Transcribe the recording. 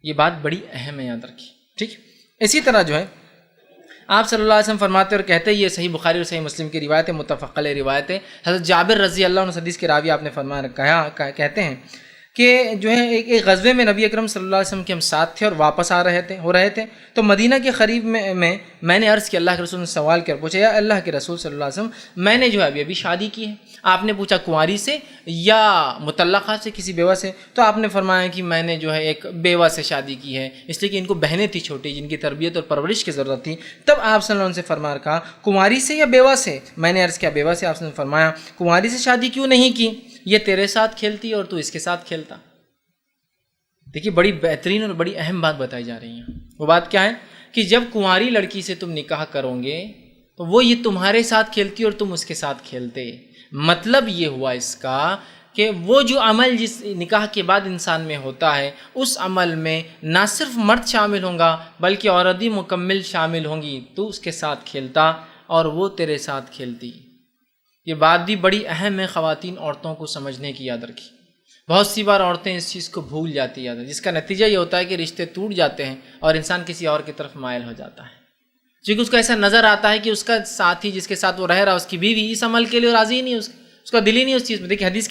یہ بات بڑی اہم ہے، یاد رکھیے، ٹھیک۔ اسی طرح جو ہے آپ صلی اللہ علیہ وسلم فرماتے اور کہتے، یہ صحیح بخاری اور صحیح مسلم کی روایت ہے، متفق علیہ روایت ہے، حضرت جابر رضی اللہ عنہ حدیث کے راوی آپ نے فرمایا کہتے ہیں کہ جو ہے ایک غزوے میں نبی اکرم صلی اللہ علیہ وسلم کے ہم ساتھ تھے اور واپس ہو رہے تھے، تو مدینہ کے قریب میں نے عرض کیا، اللہ کے رسول نے سوال کر پوچھا، یا اللہ کے رسول صلی اللہ علیہ وسلم، میں نے جو ہے ابھی شادی کی ہے۔ آپ نے پوچھا کنواری سے یا مطلقہ سے، کسی بیوہ سے؟ تو آپ نے فرمایا کہ میں نے جو ہے ایک بیوہ سے شادی کی ہے، اس لیے کہ ان کو بہنیں تھیں چھوٹی جن کی تربیت اور پرورش کی ضرورت تھی۔ تب آپ صلی اللہ علیہ وسلم سے فرمایا، کہا کنواری سے یا بیوہ سے؟ میں نے عرض کیا بیوہ سے۔ آپ نے فرمایا کنواری سے شادی کیوں نہیں کی؟ یہ تیرے ساتھ کھیلتی اور تو اس کے ساتھ کھیلتا۔ دیکھیے بڑی بہترین اور بڑی اہم بات بتائی جا رہی ہے۔ وہ بات کیا ہے کہ جب کنواری لڑکی سے تم نکاح کرو گے تو وہ یہ تمہارے ساتھ کھیلتی اور تم اس کے ساتھ کھیلتے۔ مطلب یہ ہوا اس کا کہ وہ جو عمل جس نکاح کے بعد انسان میں ہوتا ہے، اس عمل میں نہ صرف مرد شامل ہوں گا بلکہ عورت بھی مکمل شامل ہوں گی۔ تو اس کے ساتھ کھیلتا اور وہ تیرے ساتھ کھیلتی۔ یہ بات بھی بڑی اہم ہے، خواتین عورتوں کو سمجھنے کی، یاد رکھی۔ بہت سی بار عورتیں اس چیز کو بھول جاتی ہیں، جس کا نتیجہ یہ ہوتا ہے کہ رشتے ٹوٹ جاتے ہیں اور انسان کسی اور کی طرف مائل ہو جاتا ہے، کیونکہ اس کو ایسا نظر آتا ہے کہ اس کا ساتھی جس کے ساتھ وہ رہ رہا ہے، اس کی بیوی اس عمل کے لیے راضی ہی نہیں، اس کا دل ہی نہیں اس چیز میں۔ دیکھیں حدیث